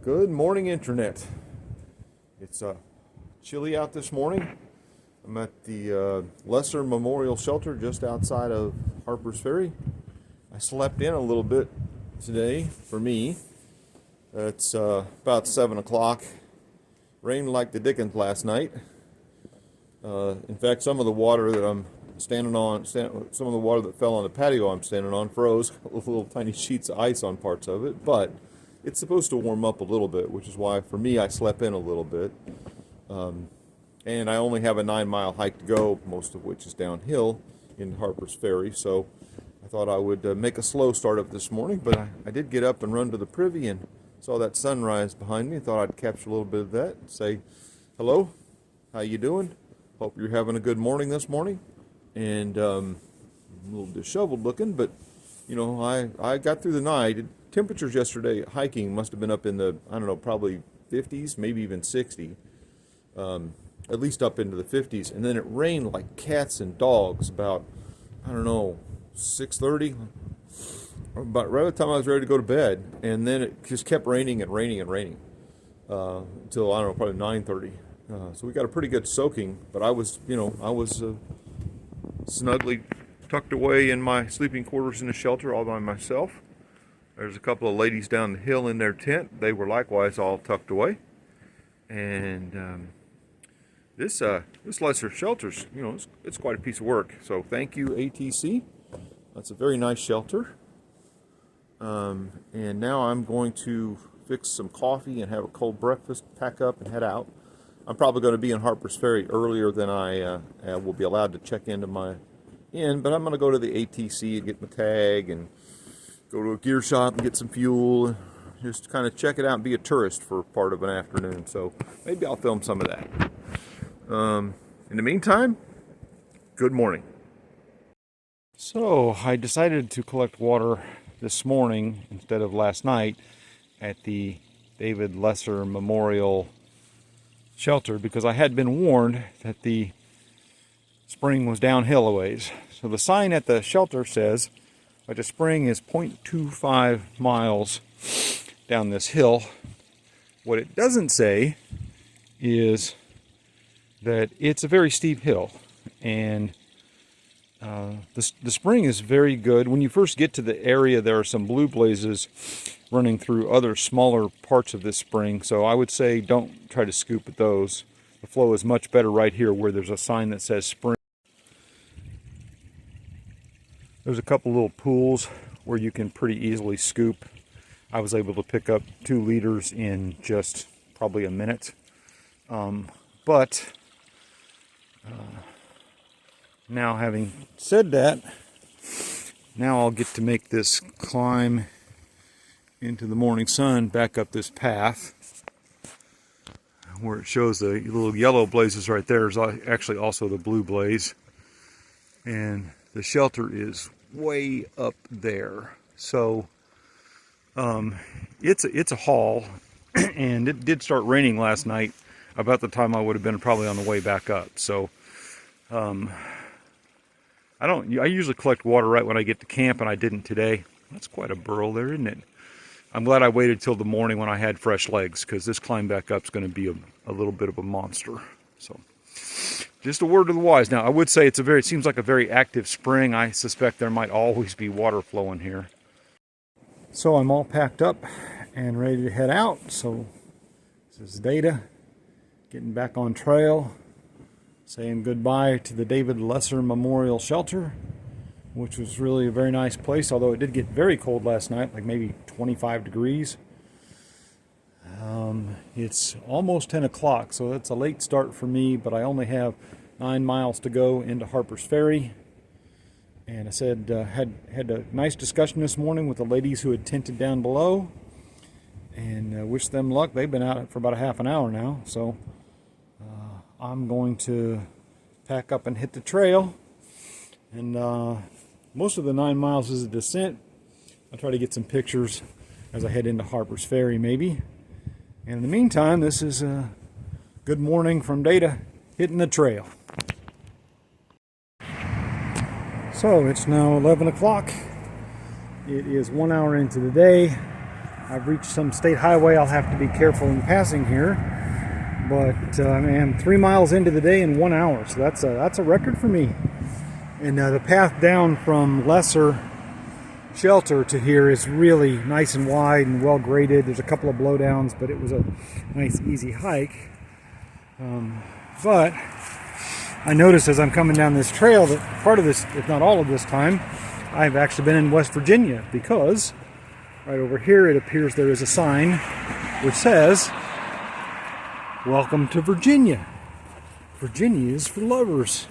Good morning, Internet. It's chilly out this morning. I'm at the Lesser Memorial Shelter just outside of Harper's Ferry. I slept in a little bit today for me. It's about 7 o'clock. Rained like the dickens last night. In fact, some of the water that I'm standing on, some of the water that fell on the patio I'm standing on froze with little tiny sheets of ice on parts of it, but it's supposed to warm up a little bit, which is why for me I slept in a little bit. And I only have a 9-mile hike to go, most of which is downhill in Harper's Ferry, so I thought I would make a slow start up this morning, but I did get up and run to the privy and saw that sunrise behind me. Thought I'd capture a little bit of that and say hello, how you doing? Hope you're having a good morning this morning. And a little disheveled looking, but you know, I got through the night. Temperatures yesterday hiking must have been up in the, I don't know, probably 50s, maybe even 60, at least up into the 50s. And then it rained like cats and dogs about, I don't know, 6:30, about right at the time I was ready to go to bed. And then it just kept raining and raining and raining until, I don't know, probably 9:30. So we got a pretty good soaking, but I was snugly tucked away in my sleeping quarters in the shelter all by myself. There's a couple of ladies down the hill in their tent. They were likewise all tucked away. And this lesser shelter's, you know, it's quite a piece of work. So thank you, ATC. That's a very nice shelter. And now I'm going to fix some coffee and have a cold breakfast, pack up and head out. I'm probably going to be in Harper's Ferry earlier than I will be allowed to check into my inn, but I'm going to go to the ATC and get my tag and go to a gear shop and get some fuel, just kind of check it out and be a tourist for part of an afternoon. So maybe I'll film some of that. In the meantime, good morning. So I decided to collect water this morning instead of last night at the David Lesser Memorial Shelter because I had been warned that the spring was downhill a ways. So the sign at the shelter says that the spring is 0.25 miles down this hill. What it doesn't say is that it's a very steep hill, and the spring is very good. When you first get to the area, there are some blue blazes running through other smaller parts of this spring, so I would say don't try to scoop at those. The flow is much better right here where there's a sign that says spring. There's a couple little pools where you can pretty easily scoop. I was able to pick up 2 liters in just probably a minute. But now, having said that, now I'll get to make this climb into the morning sun back up this path where it shows the little yellow blazes right there is actually also the blue blaze, and the shelter is way up there. So it's a haul, and it did start raining last night about the time I would have been probably on the way back up. So I usually collect water right when I get to camp, and I didn't today. That's quite a burl there, isn't it? I'm glad I waited till the morning when I had fresh legs, because this climb back up is going to be a little bit of a monster. So just a word to the wise. Now, I would say it seems like a very active spring. I suspect there might always be water flowing here. So I'm all packed up and ready to head out. So this is Data, getting back on trail, saying goodbye to the David Lesser Memorial Shelter, which was really a very nice place, although it did get very cold last night, like maybe 25 degrees. It's almost 10 o'clock, so that's a late start for me, but I only have 9 miles to go into Harper's Ferry. And I said, had a nice discussion this morning with the ladies who had tented down below, and wish them luck. They've been out for about a half an hour now, so I'm going to pack up and hit the trail. And most of the 9 miles is a descent. I'll try to get some pictures as I head into Harper's Ferry, maybe. And in the meantime, this is a good morning from Data, hitting the trail. So it's now 11 o'clock. It is 1 hour into the day. I've reached some state highway I'll have to be careful in passing here. But man, 3 miles into the day in 1 hour, so that's a record for me. And the path down from Lesser Shelter to here is really nice and wide and well graded. There's a couple of blowdowns, but it was a nice easy hike. But I noticed as I'm coming down this trail that part of this, if not all of this time, I've actually been in West Virginia, because right over here it appears there is a sign which says, "Welcome to Virginia. Virginia is for lovers."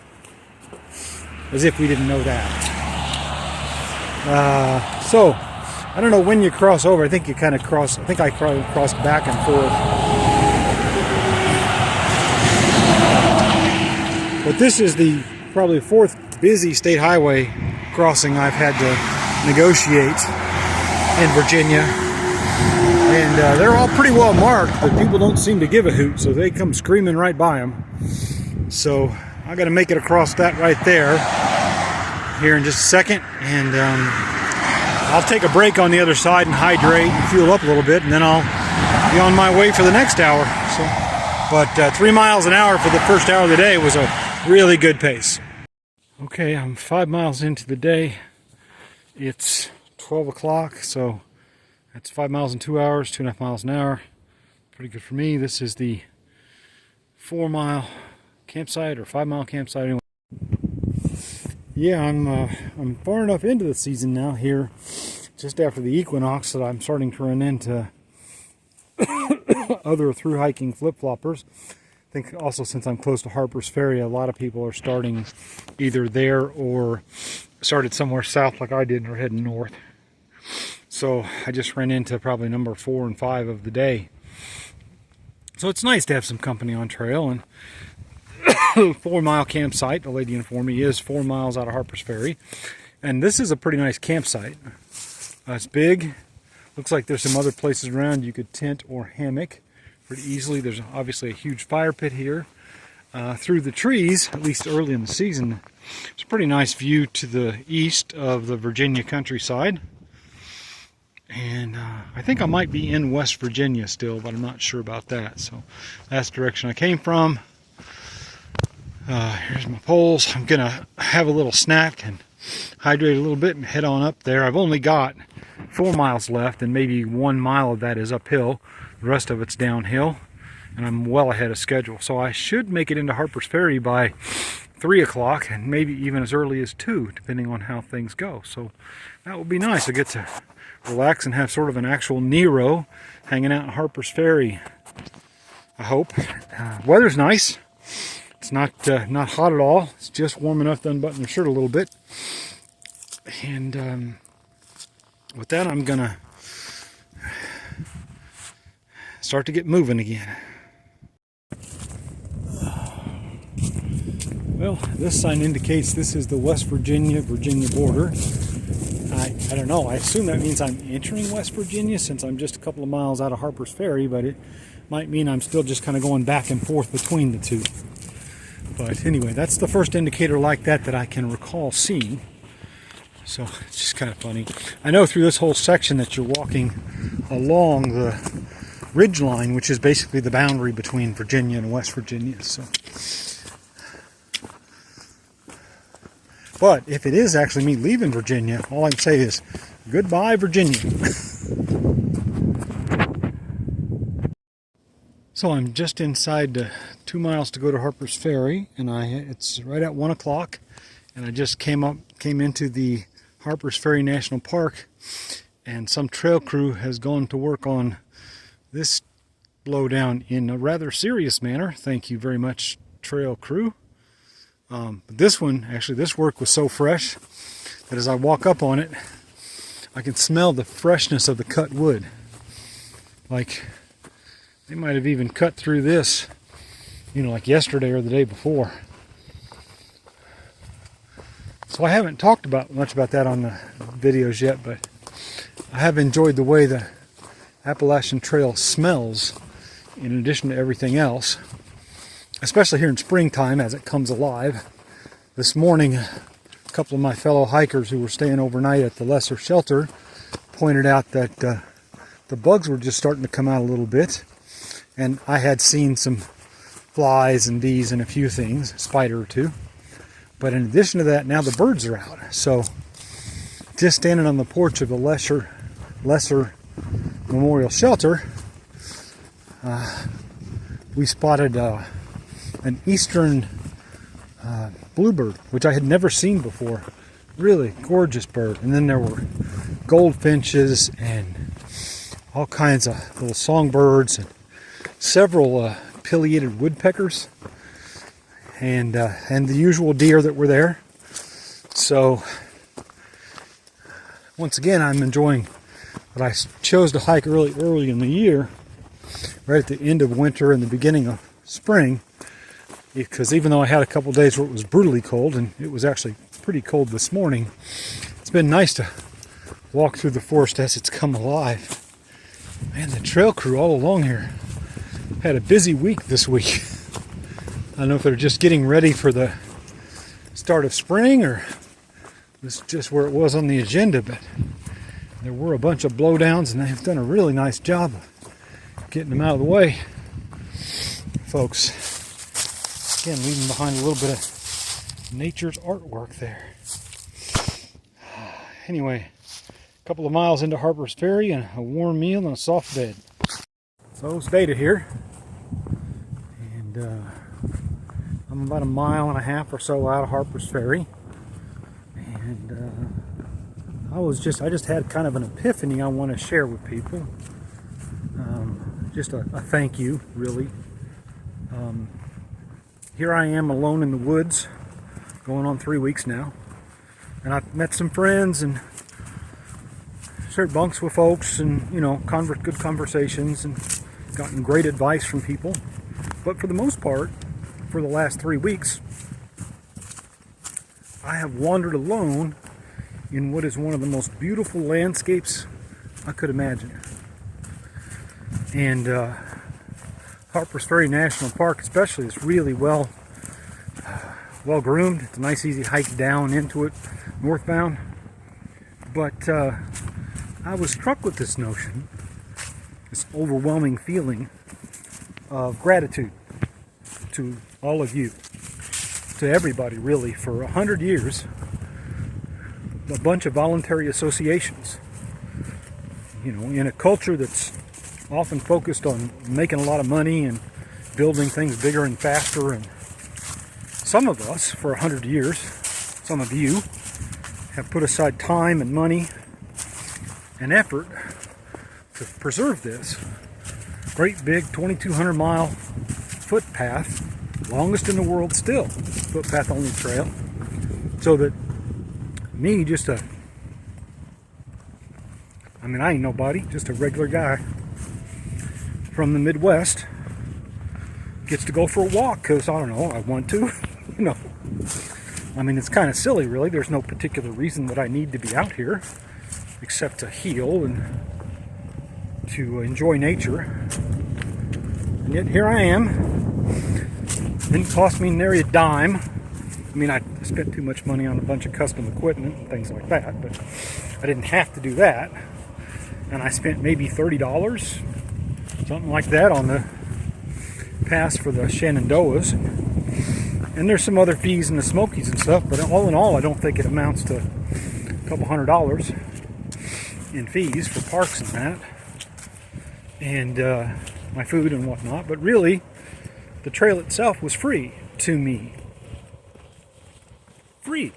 As if we didn't know that. So, I don't know when you cross over. I think you kind of cross, I think I crossed back and forth. But this is the probably fourth busy state highway crossing I've had to negotiate in Virginia. And they're all pretty well marked, but people don't seem to give a hoot, so they come screaming right by them. So I got to make it across that right there here in just a second, and I'll take a break on the other side and hydrate and fuel up a little bit, and then I'll be on my way for the next hour. So, but 3 miles an hour for the first hour of the day was a really good pace. Okay, I'm 5 miles into the day. It's 12 o'clock, so that's 5 miles in 2 hours, 2.5 miles an hour. Pretty good for me. This is the 4 mile campsite or 5 mile campsite. Anyway. Yeah, I'm far enough into the season now here, just after the equinox, that I'm starting to run into other thru-hiking flip-floppers. I think also since I'm close to Harper's Ferry, a lot of people are starting either there or started somewhere south like I did and are heading north. So I just ran into probably number 4 and 5 of the day. So it's nice to have some company on trail. And 4 mile campsite, the lady informed me, is 4 miles out of Harper's Ferry. And this is a pretty nice campsite. It's big. Looks like there's some other places around you could tent or hammock pretty easily. There's obviously a huge fire pit here. Through the trees, at least early in the season, it's a pretty nice view to the east of the Virginia countryside. And I think I might be in West Virginia still, but I'm not sure about that. So that's the direction I came from. Here's my poles. I'm gonna have a little snack and hydrate a little bit and head on up there. I've only got 4 miles left, and maybe 1 mile of that is uphill. The rest of it's downhill, and I'm well ahead of schedule. So I should make it into Harper's Ferry by 3 o'clock, and maybe even as early as 2, depending on how things go. So that will be nice. I get to relax and have sort of an actual Nero hanging out in Harper's Ferry, I hope. Weather's nice. It's not hot at all. It's just warm enough to unbutton the shirt a little bit. And with that, I'm gonna start to get moving again. Well, this sign indicates this is the West Virginia border. I don't know. I assume that means I'm entering West Virginia since I'm just a couple of miles out of Harper's Ferry, but it might mean I'm still just kind of going back and forth between the two. But anyway, that's the first indicator like that I can recall seeing. So it's just kind of funny. I know through this whole section that you're walking along the ridge line, which is basically the boundary between Virginia and West Virginia. So, but if it is actually me leaving Virginia, all I can say is goodbye, Virginia. So I'm just inside 2 miles to go to Harper's Ferry, and it's right at 1 o'clock, and I just came into the Harper's Ferry National Park, and some trail crew has gone to work on this blowdown in a rather serious manner. Thank you very much, trail crew. But this one, actually, this work was so fresh that as I walk up on it, I can smell the freshness of the cut wood. Like, they might have even cut through this, like yesterday or the day before. So I haven't talked much about that on the videos yet, but I have enjoyed the way the Appalachian Trail smells in addition to everything else, especially here in springtime as it comes alive. This morning, a couple of my fellow hikers who were staying overnight at the Lesser Shelter pointed out that the the bugs were just starting to come out a little bit. And I had seen some flies and bees and a few things, a spider or two. But in addition to that, now the birds are out. So just standing on the porch of the lesser memorial shelter, we spotted an eastern bluebird, which I had never seen before. Really gorgeous bird. And then there were goldfinches and all kinds of little songbirds and several pileated woodpeckers and the usual deer that were there. So once again, I'm enjoying what I chose to hike early in the year, right at the end of winter and the beginning of spring, because even though I had a couple days where it was brutally cold, and it was actually pretty cold this morning, it's been nice to walk through the forest as it's come alive. Man, the trail crew all along here had a busy week this week. I don't know if they're just getting ready for the start of spring or it's just where it was on the agenda, but there were a bunch of blowdowns and they've done a really nice job of getting them out of the way. Folks, again, leaving behind a little bit of nature's artwork there. Anyway, a couple of miles into Harper's Ferry and a warm meal and a soft bed. So stayed here, and I'm about a mile and a half or so out of Harper's Ferry, and I just had kind of an epiphany I want to share with people. Just a thank you, really. Here I am alone in the woods, going on 3 weeks now, and I've met some friends and shared bunks with folks, and good conversations, and gotten great advice from people. But for the most part, for the last 3 weeks, I have wandered alone in what is one of the most beautiful landscapes I could imagine. And Harper's Ferry National Park especially is really well groomed. It's a nice easy hike down into it northbound. But I was struck with this notion, this overwhelming feeling of gratitude to all of you, to everybody really. For 100 years, a bunch of voluntary associations, in a culture that's often focused on making a lot of money and building things bigger and faster. And some of us, for 100 years, some of you, have put aside time and money and effort to preserve this great big 2,200 mile footpath, longest in the world still, footpath only trail, so that me, I ain't nobody, just a regular guy from the Midwest, gets to go for a walk because, I don't know, I want to. It's kind of silly, really. There's no particular reason that I need to be out here except to heal and to enjoy nature. And yet here I am. Didn't cost me nary a dime. I spent too much money on a bunch of custom equipment and things like that, but I didn't have to do that. And I spent maybe $30, something like that, on the pass for the Shenandoahs. And there's some other fees in the Smokies and stuff, but all in all, I don't think it amounts to a couple $100 in fees for parks and that, and my food and whatnot. But really, the trail itself was free to me. Free.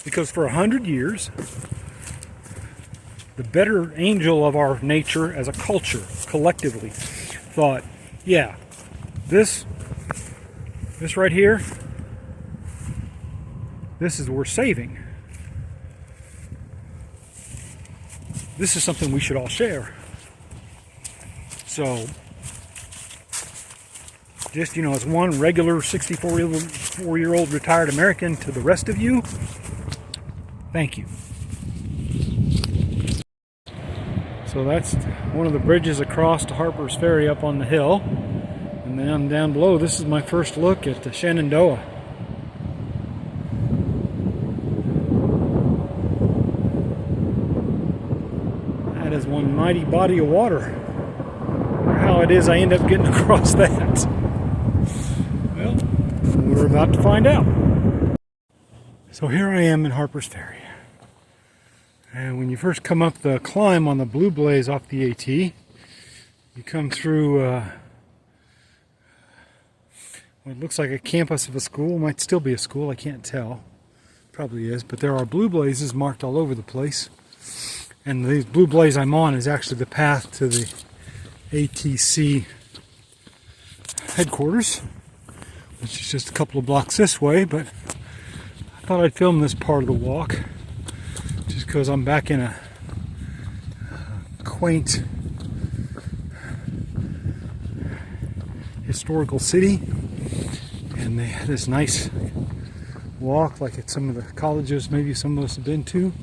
Because for 100 years, the better angel of our nature as a culture, collectively, thought, yeah, this right here, this is worth saving. This is something we should all share. So, just, as one regular 64-year-old retired American to the rest of you, thank you. So that's one of the bridges across to Harper's Ferry up on the hill. And then down below, this is my first look at the Shenandoah. That is one mighty body of water. Or how it is I end up getting across that. Well, we're about to find out. So here I am in Harper's Ferry. And when you first come up the climb on the Blue Blaze off the AT, you come through what looks like a campus of a school. Might still be a school, I can't tell. Probably is, but there are Blue Blazes marked all over the place. And the Blue Blaze I'm on is actually the path to the ATC headquarters, which is just a couple of blocks this way, but I thought I'd film this part of the walk just because I'm back in a quaint historical city, and they had this nice walk like at some of the colleges maybe some of us have been to.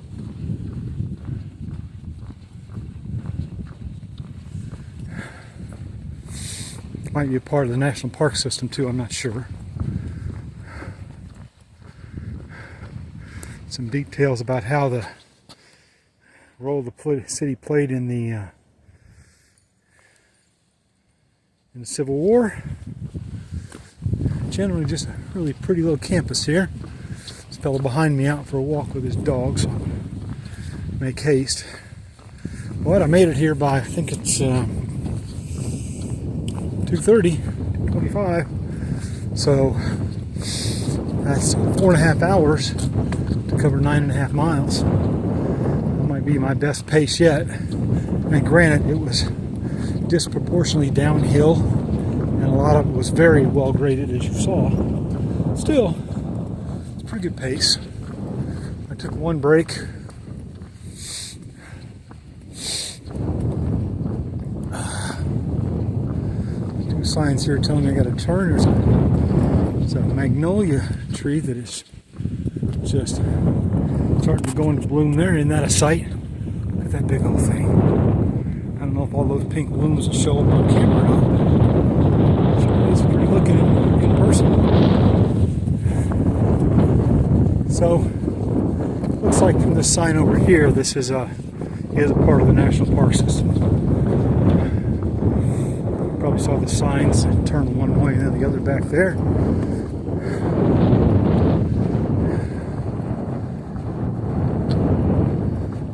Might be a part of the national park system too, I'm not sure. Some details about how the role the city played in the Civil War. Generally just a really pretty little campus here. This fellow behind me out for a walk with his dog, so make haste. But I made it here by, I think it's 2:30, 2:25. So that's 4.5 hours to cover 9.5 miles. That might be my best pace yet. And granted, it was disproportionately downhill, and a lot of it was very well graded, as you saw. Still, it's a pretty good pace. I took one break. Two signs here telling me I got to turn. There's a magnolia tree that is just starting to go into bloom there. Isn't that a sight? Look at that big old thing. I don't know if all those pink blooms will show up on camera or not. Sure is pretty looking in person. So, looks like from this sign over here, this is a part of the national park system. Probably saw the signs that turn one way and then the other back there.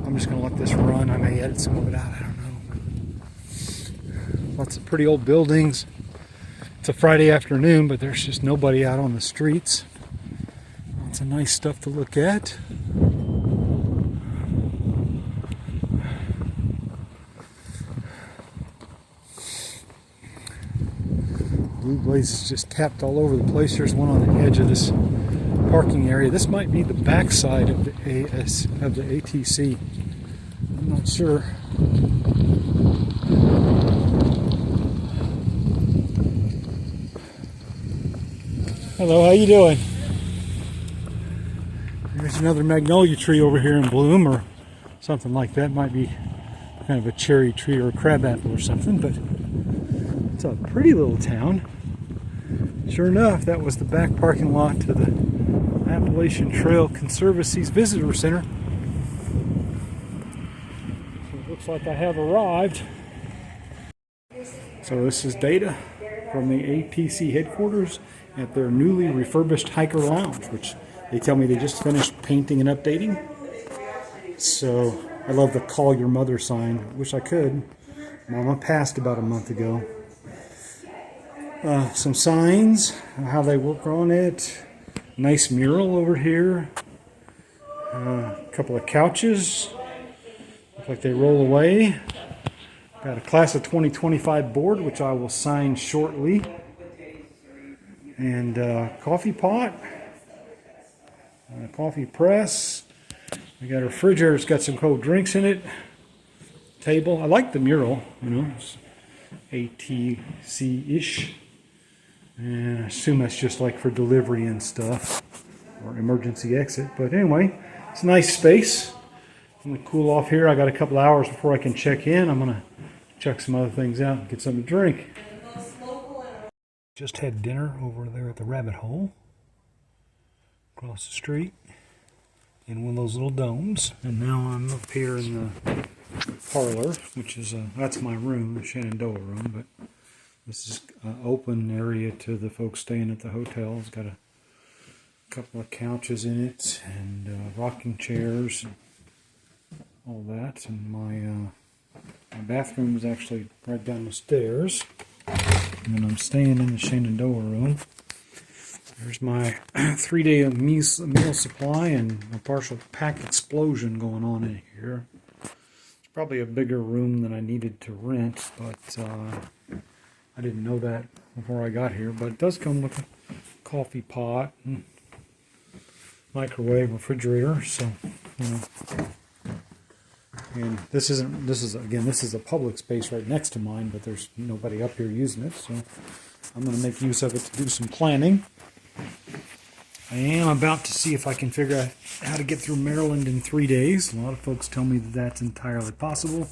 I'm just going to let this run. I may edit some of it out. I don't know. Lots of pretty old buildings. It's a Friday afternoon, but there's just nobody out on the streets. Lots of nice stuff to look at. Blue Blaze is just tapped all over the place. There's one on the edge of this parking area. This might be the backside of the ATC. I'm not sure. Hello, how you doing? There's another magnolia tree over here in bloom, or something like that. Might be kind of a cherry tree or a crabapple or something, but it's a pretty little town. Sure enough, that was the back parking lot to the Appalachian Trail Conservancy's Visitor Center. So it looks like I have arrived. So this is data from the ATC headquarters at their newly refurbished Hiker Lounge, which they tell me they just finished painting and updating. So I love the call your mother sign. Wish I could. Mama passed about a month ago. Some signs, how they work on it. Nice mural over here. A couple of couches. Look like they roll away. Got a class of 2025 board, which I will sign shortly. And coffee pot. Coffee press. We got a refrigerator. It's got some cold drinks in it. Table. I like the mural. You know, it's ATC-ish. And I assume that's just like for delivery and stuff, or emergency exit. But anyway, it's a nice space. I'm going to cool off here. I got a couple hours before I can check in. I'm going to check some other things out and get something to drink. Just had dinner over there at the Rabbit Hole, across the street, in one of those little domes. And now I'm up here in the parlor, which is that's my room, the Shenandoah room, but this is an open area to the folks staying at the hotel. It's got a couple of couches in it and rocking chairs and all that. And my bathroom is actually right down the stairs. And then I'm staying in the Shenandoah room. There's my 3-day meal supply and a partial pack explosion going on in here. It's probably a bigger room than I needed to rent, but I didn't know that before I got here. But it does come with a coffee pot and microwave, refrigerator. So, you know. And this is a public space right next to mine, but there's nobody up here using it, so I'm going to make use of it to do some planning. I am about to see if I can figure out how to get through Maryland in 3 days. A lot of folks tell me that that's entirely possible.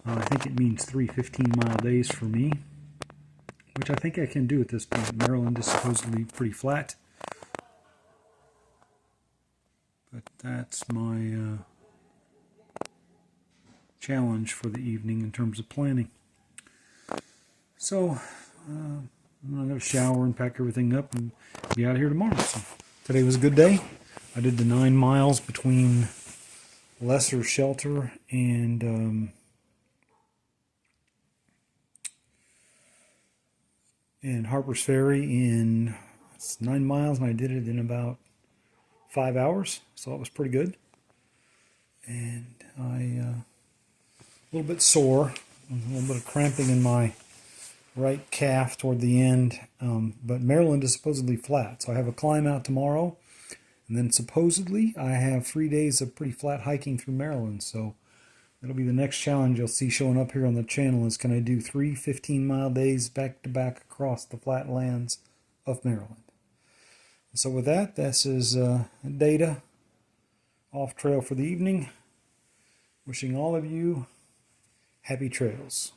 I think it means 3 15-mile days for me, which I think I can do at this point. Maryland is supposedly pretty flat, but that's my challenge for the evening in terms of planning. So I'm going to shower and pack everything up and be out of here tomorrow. So today was a good day. I did the 9 miles between Lesser Shelter and Harper's Ferry in 9 miles, and I did it in about 5 hours, so it was pretty good. And a little bit sore, a little bit of cramping in my right calf toward the end, but Maryland is supposedly flat, so I have a climb out tomorrow, and then supposedly I have 3 days of pretty flat hiking through Maryland, so that'll be the next challenge you'll see showing up here on the channel is can I do 3 15-mile days back to back across the flat lands of Maryland. So with that, this is data off trail for the evening. Wishing all of you happy trails.